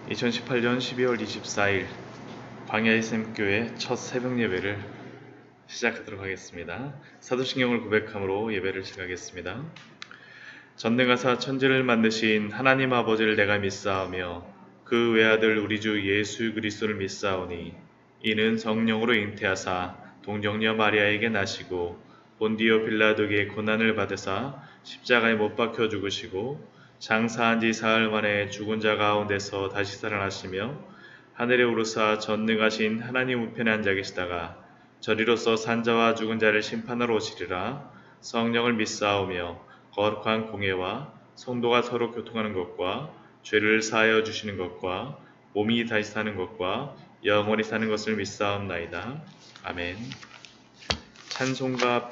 2018년 12월 24일 광야의 샘교회 첫 새벽 예배를 시작하도록 하겠습니다. 사도신경을 고백함으로 예배를 시작하겠습니다. 전능하사 천지를 만드신 하나님 아버지를 내가 믿사오며 그 외아들 우리 주 예수 그리스도를 믿사오니 이는 성령으로 잉태하사 동정녀 마리아에게 나시고 본디오 빌라도에게 고난을 받으사 십자가에 못 박혀 죽으시고 장사한 지 사흘 만에 죽은 자 가운데서 다시 살아나시며 하늘에 오르사 전능하신 하나님 우편에 앉아 계시다가 저리로서 산자와 죽은 자를 심판하러 오시리라. 성령을 믿사오며 거룩한 공예와 성도가 서로 교통하는 것과 죄를 사하여 주시는 것과 몸이 다시 사는 것과 영원히 사는 것을 믿사옵나이다. 아멘. 찬송가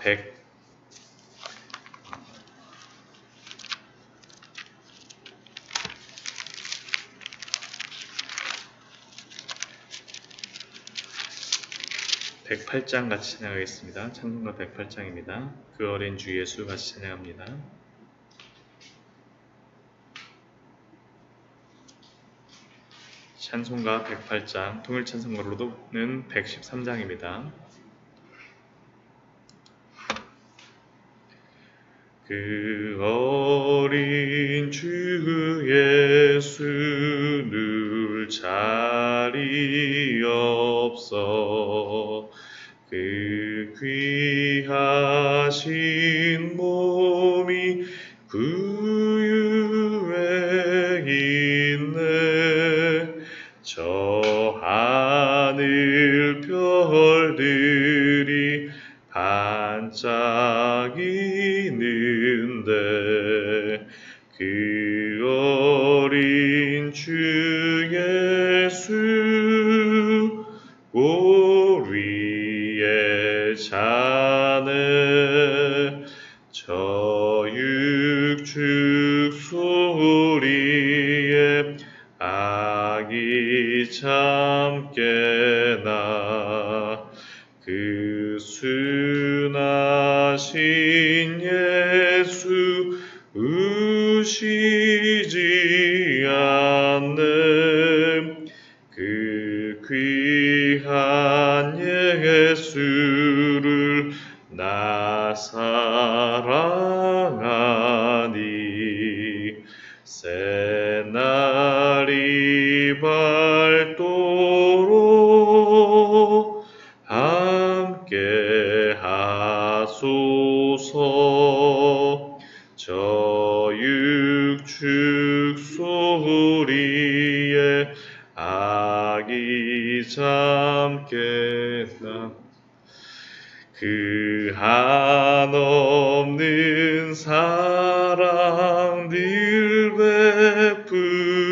108장 같이 찬양하겠습니다. 찬송가 108장입니다. 그 어린 주 예수 같이 찬양합니다. 찬송가 108장, 통일 찬송가로는 113장입니다. 그 어린 주 예수 늘 자리 없어 그 귀하신 몸이 구유에 있네. 저 하늘 별들이 반짝이는데 그 어린 주 예수 골 위에 자네. 저 육축 소리에 아기 참깨나 그 순하신 예수 우시지 않네. 그 귀한 예수를 나 사랑하니 새날이 밝도록 함께 하소서. 저 육축 소리에 아기 잠깨나 그 한없는 사랑 늘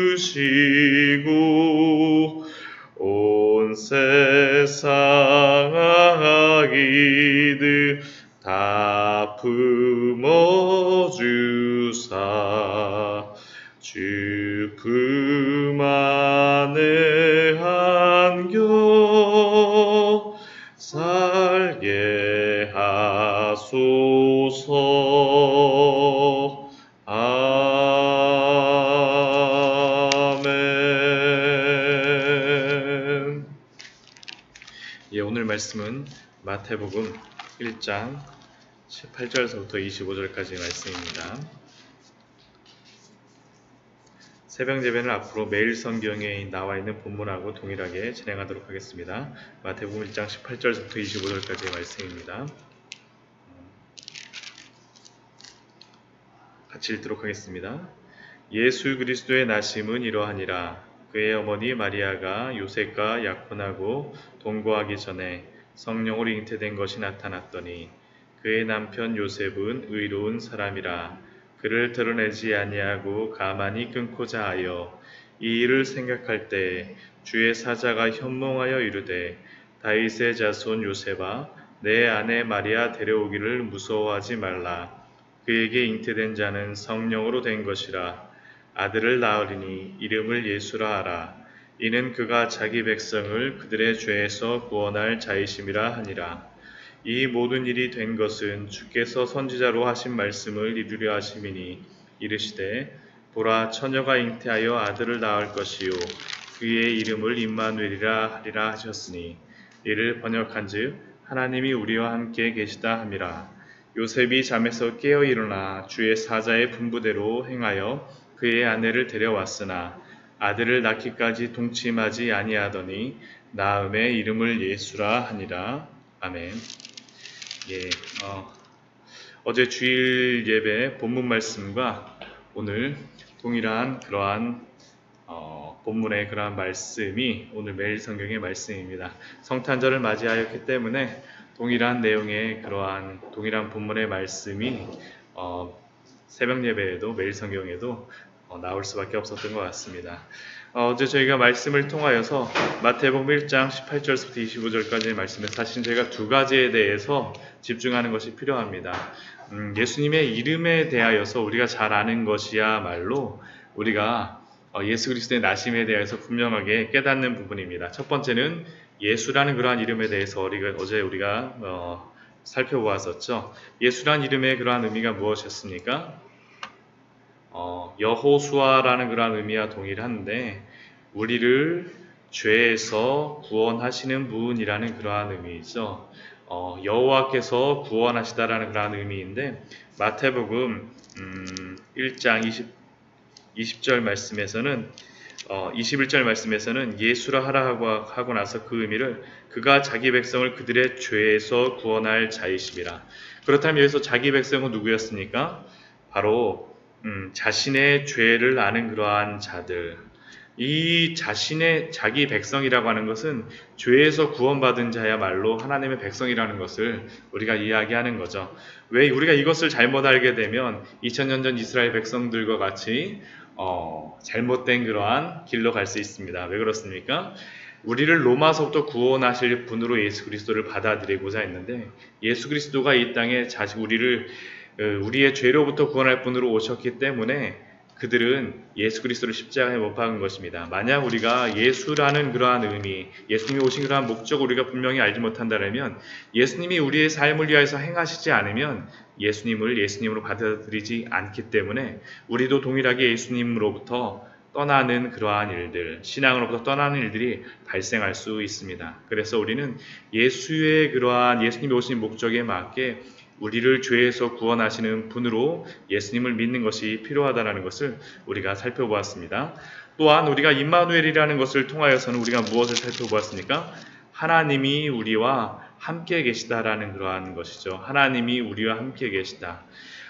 베푸시고 온 세상 아기들 다 품어주사 주 그만의 안겨 살게 하소서. 아멘. 오늘 말씀은 마태복음 1장 18절에서부터 25절까지 말씀입니다. 새벽 예배는 앞으로 매일 성경에 나와 있는 본문하고 동일하게 진행하도록 하겠습니다. 마태복음 1장 18절부터 25절까지의 말씀입니다. 같이 읽도록 하겠습니다. 예수 그리스도의 나심은 이러하니라. 그의 어머니 마리아가 요셉과 약혼하고 동거하기 전에 성령으로 잉태된 것이 나타났더니 그의 남편 요셉은 의로운 사람이라 그를 드러내지 아니하고 가만히 끊고자 하여 이 일을 생각할 때 주의 사자가 현몽하여 이르되 다윗의 자손 요셉아 내 아내 마리아 데려오기를 무서워하지 말라. 그에게 잉태된 자는 성령으로 된 것이라. 아들을 낳으리니 이름을 예수라 하라. 이는 그가 자기 백성을 그들의 죄에서 구원할 자이심이라 하니라. 이 모든 일이 된 것은 주께서 선지자로 하신 말씀을 이루려 하심이니 이르시되 보라, 처녀가 잉태하여 아들을 낳을 것이요 그의 이름을 임마누엘이라 하리라 하셨으니 이를 번역한즉 하나님이 우리와 함께 계시다 함이라. 요셉이 잠에서 깨어 일어나 주의 사자의 분부대로 행하여 그의 아내를 데려왔으나 아들을 낳기까지 동침하지 아니하더니 낳음의 이름을 예수라 하니라. 아멘. 예, 어제 주일 예배 본문 말씀과 오늘 동일한 그러한 본문의 그러한 말씀이 오늘 매일 성경의 말씀입니다. 성탄절을 맞이하였기 때문에 동일한 내용의 그러한 동일한 본문의 말씀이 새벽 예배에도 매일 성경에도 나올 수밖에 없었던 것 같습니다. 어제 저희가 말씀을 통하여서 마태복음 1장 18절부터 25절까지의 말씀에 사실 제가 두 가지에 대해서 집중하는 것이 필요합니다. 예수님의 이름에 대하여서 우리가 잘 아는 것이야말로 우리가 예수 그리스도의 나심에 대해서 분명하게 깨닫는 부분입니다. 첫 번째는 예수라는 그러한 이름에 대해서 어제 우리가 살펴보았었죠. 예수라는 이름의 그러한 의미가 무엇이었습니까? 여호수아라는 그러한 의미와 동일한데 우리를 죄에서 구원하시는 분이라는 그러한 의미이죠. 여호와께서 구원하시다라는 그러한 의미인데 마태복음 1장 20절 말씀에서는 21절 말씀에서는 예수라 하라 하고 나서 그 의미를 그가 자기 백성을 그들의 죄에서 구원할 자이심이라. 그렇다면 여기서 자기 백성은 누구였습니까? 바로 자신의 죄를 아는 그러한 자들. 이 자신의 자기 백성이라고 하는 것은 죄에서 구원받은 자야말로 하나님의 백성이라는 것을 우리가 이야기하는 거죠. 왜 우리가 이것을 잘못 알게 되면 2000년 전 이스라엘 백성들과 같이 잘못된 그러한 길로 갈 수 있습니다. 왜 그렇습니까? 우리를 로마서부터 구원하실 분으로 예수 그리스도를 받아들이고자 했는데 예수 그리스도가 이 땅에 우리의 죄로부터 구원할 분으로 오셨기 때문에 그들은 예수 그리스도를 십자가에 못 박은 것입니다. 만약 우리가 예수라는 그러한 의미, 예수님이 오신 그러한 목적을 우리가 분명히 알지 못한다면 예수님이 우리의 삶을 위하여서 행하시지 않으면 예수님을 예수님으로 받아들이지 않기 때문에 우리도 동일하게 예수님으로부터 떠나는 그러한 일들, 신앙으로부터 떠나는 일들이 발생할 수 있습니다. 그래서 우리는 예수님이 오신 목적에 맞게 우리를 죄에서 구원하시는 분으로 예수님을 믿는 것이 필요하다는 것을 우리가 살펴보았습니다. 또한 우리가 임마누엘이라는 것을 통하여서는 우리가 무엇을 살펴보았습니까? 하나님이 우리와 함께 계시다라는 그러한 것이죠. 하나님이 우리와 함께 계시다.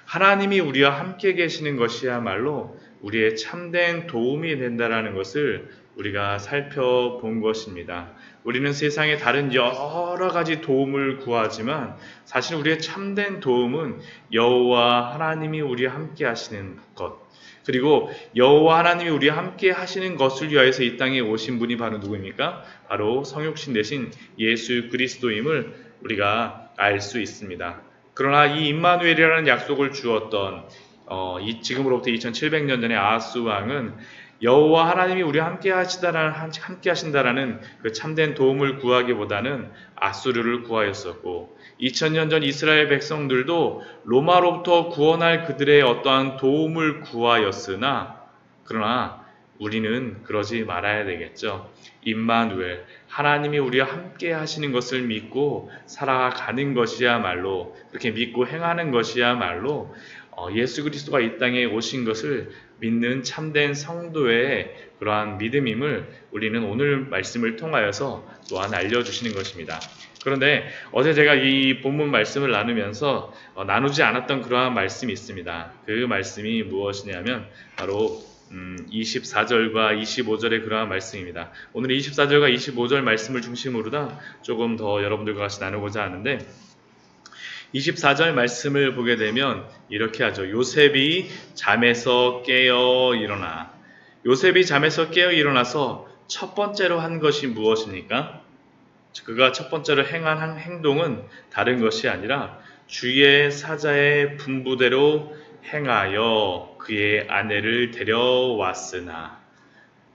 하나님이 우리와 함께 계시는 것이야말로 우리의 참된 도움이 된다라는 것을 우리가 살펴본 것입니다. 우리는 세상에 다른 여러 가지 도움을 구하지만 사실 우리의 참된 도움은 여호와 하나님이 우리와 함께 하시는 것, 그리고 여호와 하나님이 우리와 함께 하시는 것을 위하여서 이 땅에 오신 분이 바로 누구입니까? 바로 성육신 되신 예수 그리스도임을 우리가 알 수 있습니다. 그러나 이 임마누엘이라는 약속을 주었던 지금으로부터 2700년 전에 아하스 왕은 여호와 하나님이 우리와 함께 하신다라는 그 참된 도움을 구하기보다는 아수르를 구하였었고 2000년 전 이스라엘 백성들도 로마로부터 구원할 그들의 어떠한 도움을 구하였으나 그러나 우리는 그러지 말아야 되겠죠. 임마누엘, 하나님이 우리와 함께 하시는 것을 믿고 살아가는 것이야말로, 그렇게 믿고 행하는 것이야말로 예수 그리스도가 이 땅에 오신 것을 믿는 참된 성도의 그러한 믿음임을 우리는 오늘 말씀을 통하여서 또한 알려주시는 것입니다. 그런데 어제 제가 이 본문 말씀을 나누면서 나누지 않았던 그러한 말씀이 있습니다. 그 말씀이 무엇이냐면 바로 24절과 25절의 그러한 말씀입니다. 오늘 24절과 25절 말씀을 중심으로 조금 더 여러분들과 같이 나누고자 하는데 24절 말씀을 보게 되면 이렇게 하죠. 요셉이 잠에서 깨어 일어나. 요셉이 잠에서 깨어 일어나서 첫 번째로 한 것이 무엇입니까? 그가 첫 번째로 행한 행동은 다른 것이 아니라 주의 사자의 분부대로 행하여 그의 아내를 데려왔으나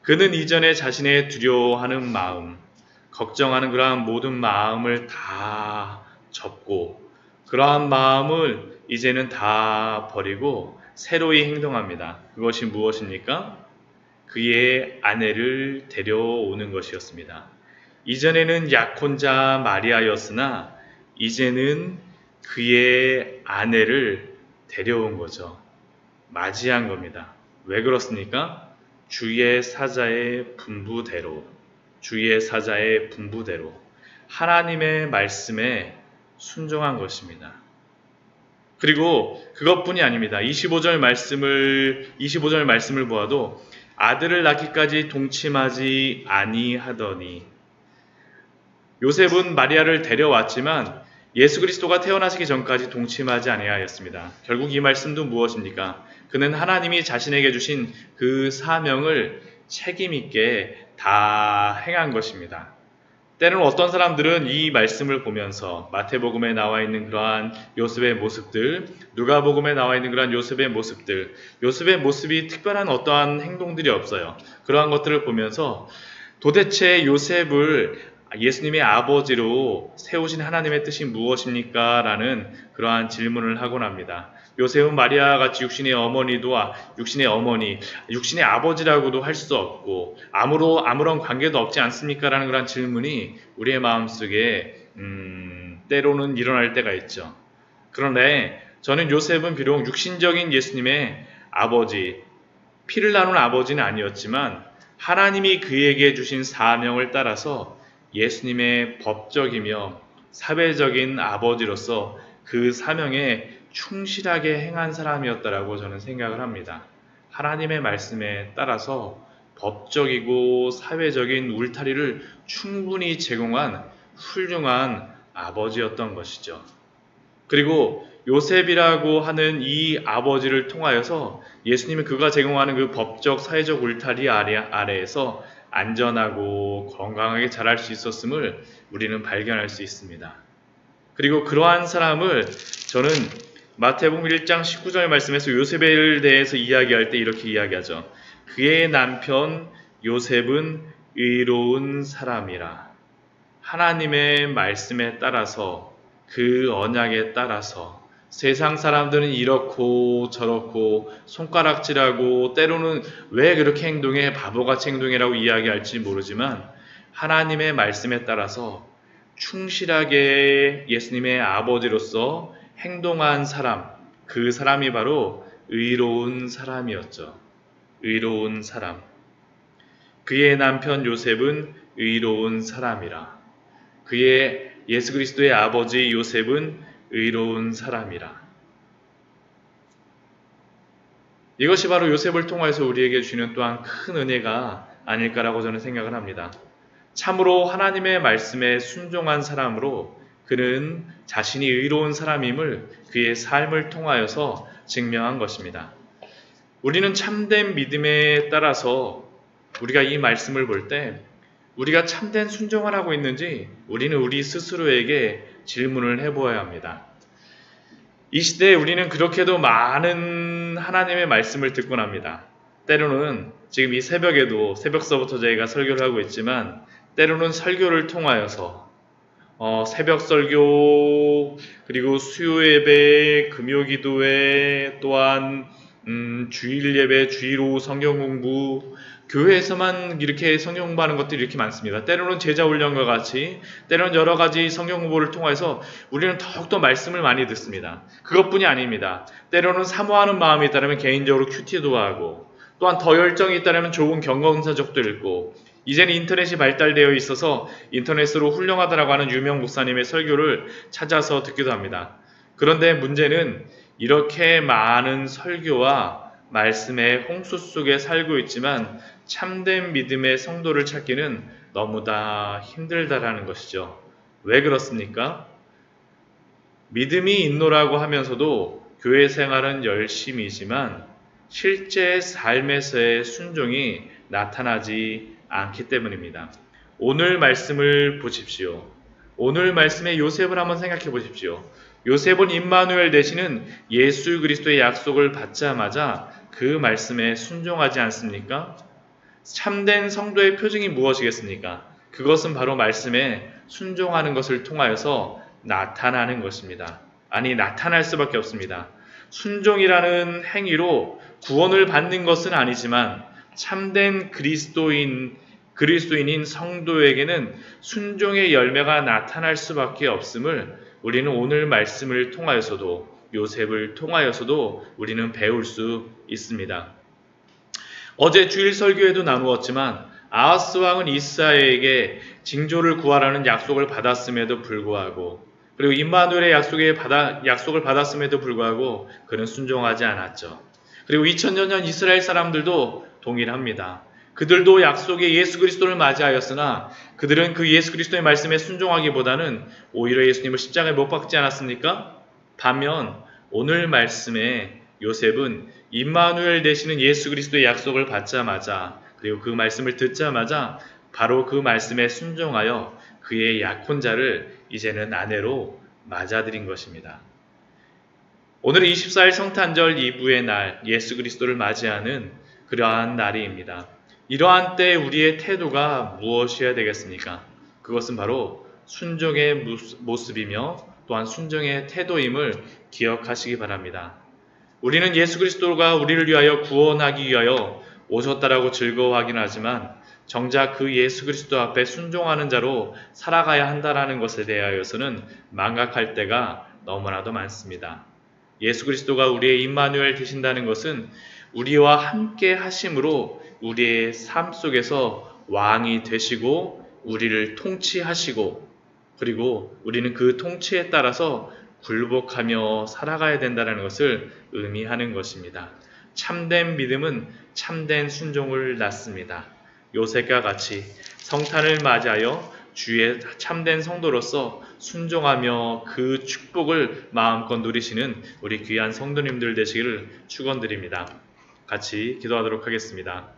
그는 이전에 자신의 두려워하는 마음, 걱정하는 그러한 모든 마음을 다 접고 그러한 마음을 이제는 다 버리고 새로이 행동합니다. 그것이 무엇입니까? 그의 아내를 데려오는 것이었습니다. 이전에는 약혼자 마리아였으나 이제는 그의 아내를 데려온 거죠. 맞이한 겁니다. 왜 그렇습니까? 주의 사자의 분부대로, 주의 사자의 분부대로 하나님의 말씀에 순종한 것입니다. 그리고 그것뿐이 아닙니다. 25절 말씀을 보아도 아들을 낳기까지 동침하지 아니하더니, 요셉은 마리아를 데려왔지만 예수 그리스도가 태어나시기 전까지 동침하지 아니하였습니다. 결국 이 말씀도 무엇입니까? 그는 하나님이 자신에게 주신 그 사명을 책임 있게 다 행한 것입니다. 때로는 어떤 사람들은 이 말씀을 보면서 마태복음에 나와 있는 그러한 요셉의 모습들, 누가복음에 나와 있는 그러한 요셉의 모습들, 요셉의 모습이 특별한 어떠한 행동들이 없어요. 그러한 것들을 보면서 도대체 요셉을 예수님의 아버지로 세우신 하나님의 뜻이 무엇입니까? 라는 그러한 질문을 하곤 합니다. 요셉은 마리아와 같이 육신의 아버지라고도 할 수 없고 아무런 관계도 없지 않습니까? 라는 그런 질문이 우리의 마음속에 때로는 일어날 때가 있죠. 그런데 저는 요셉은 비록 육신적인 예수님의 아버지, 피를 나눈 아버지는 아니었지만 하나님이 그에게 주신 사명을 따라서 예수님의 법적이며 사회적인 아버지로서 그 사명에 충실하게 행한 사람이었다라고 저는 생각을 합니다. 하나님의 말씀에 따라서 법적이고 사회적인 울타리를 충분히 제공한 훌륭한 아버지였던 것이죠. 그리고 요셉이라고 하는 이 아버지를 통하여서 예수님은 그가 제공하는 그 법적 사회적 울타리 아래에서 안전하고 건강하게 자랄 수 있었음을 우리는 발견할 수 있습니다. 그리고 그러한 사람을 저는 마태복음 1장 19절 말씀에서 요셉에 대해서 이야기할 때 이렇게 이야기하죠. 그의 남편 요셉은 의로운 사람이라. 하나님의 말씀에 따라서, 그 언약에 따라서 세상 사람들은 이렇고 저렇고 손가락질하고 때로는 왜 그렇게 행동해, 바보같이 행동해라고 이야기할지 모르지만 하나님의 말씀에 따라서 충실하게 예수님의 아버지로서 행동한 사람, 그 사람이 바로 의로운 사람이었죠. 의로운 사람. 그의 남편 요셉은 의로운 사람이라. 그의 예수 그리스도의 아버지 요셉은 의로운 사람이라. 이것이 바로 요셉을 통해서 우리에게 주는 또한 큰 은혜가 아닐까라고 저는 생각을 합니다. 참으로 하나님의 말씀에 순종한 사람으로 그는 자신이 의로운 사람임을 그의 삶을 통하여서 증명한 것입니다. 우리는 참된 믿음에 따라서 우리가 이 말씀을 볼 때 우리가 참된 순종을 하고 있는지 우리는 우리 스스로에게 질문을 해보아야 합니다. 이 시대에 우리는 그렇게도 많은 하나님의 말씀을 듣곤 합니다. 때로는 지금 이 새벽에도 새벽서부터 저희가 설교를 하고 있지만 때로는 설교를 통하여서 새벽 설교, 그리고 수요 예배, 금요 기도회, 또한 주일 예배, 주일 오후 성경 공부, 교회에서만 이렇게 성경 공부하는 것들이 이렇게 많습니다. 때로는 제자 훈련과 같이, 때로는 여러 가지 성경 공부를 통해서 우리는 더욱더 말씀을 많이 듣습니다. 그것뿐이 아닙니다. 때로는 사모하는 마음이 있다면 개인적으로 큐티도 하고, 또한 더 열정이 있다면 좋은 경건사적도 읽고, 이제는 인터넷이 발달되어 있어서 인터넷으로 훌륭하다라고 하는 유명 목사님의 설교를 찾아서 듣기도 합니다. 그런데 문제는 이렇게 많은 설교와 말씀의 홍수 속에 살고 있지만 참된 믿음의 성도를 찾기는 너무나 힘들다라는 것이죠. 왜 그렇습니까? 믿음이 있노라고 하면서도 교회 생활은 열심이지만 실제 삶에서의 순종이 나타나지 않기 때문입니다. 오늘 말씀을 보십시오. 오늘 말씀의 요셉을 한번 생각해 보십시오. 요셉은 임마누엘 되시는 예수 그리스도의 약속을 받자마자 그 말씀에 순종하지 않습니까? 참된 성도의 표징이 무엇이겠습니까? 그것은 바로 말씀에 순종하는 것을 통하여서 나타나는 것입니다. 아니, 나타날 수밖에 없습니다. 순종이라는 행위로 구원을 받는 것은 아니지만 참된 그리스도인인 성도에게는 순종의 열매가 나타날 수밖에 없음을 우리는 오늘 말씀을 통하여서도 요셉을 통하여서도 우리는 배울 수 있습니다. 어제 주일 설교에도 나누었지만 아하스 왕은 이스라엘에게 징조를 구하라는 약속을 받았음에도 불구하고 그리고 임마누엘의 약속을 받았음에도 불구하고 그는 순종하지 않았죠. 그리고 2000년 전 이스라엘 사람들도 동일합니다. 그들도 약속의 예수 그리스도를 맞이하였으나 그들은 그 예수 그리스도의 말씀에 순종하기보다는 오히려 예수님을 십자가에 못 박지 않았습니까? 반면 오늘 말씀에 요셉은 임마누엘 되시는 예수 그리스도의 약속을 받자마자 그리고 그 말씀을 듣자마자 바로 그 말씀에 순종하여 그의 약혼자를 이제는 아내로 맞아들인 것입니다. 오늘은 24일 성탄절 이브의 날 예수 그리스도를 맞이하는 그러한 날입니다. 이러한 때 우리의 태도가 무엇이어야 되겠습니까? 그것은 바로 순종의 모습이며 또한 순종의 태도임을 기억하시기 바랍니다. 우리는 예수 그리스도가 우리를 위하여 구원하기 위하여 오셨다라고 즐거워하긴 하지만 정작 그 예수 그리스도 앞에 순종하는 자로 살아가야 한다라는 것에 대하여서는 망각할 때가 너무나도 많습니다. 예수 그리스도가 우리의 임마누엘 되신다는 것은 우리와 함께 하심으로 우리의 삶 속에서 왕이 되시고 우리를 통치하시고 그리고 우리는 그 통치에 따라서 굴복하며 살아가야 된다는 것을 의미하는 것입니다. 참된 믿음은 참된 순종을 낳습니다. 요셉과 같이 성탄을 맞이하여 주의 참된 성도로서 순종하며 그 축복을 마음껏 누리시는 우리 귀한 성도님들 되시기를 축원드립니다. 같이 기도하도록 하겠습니다.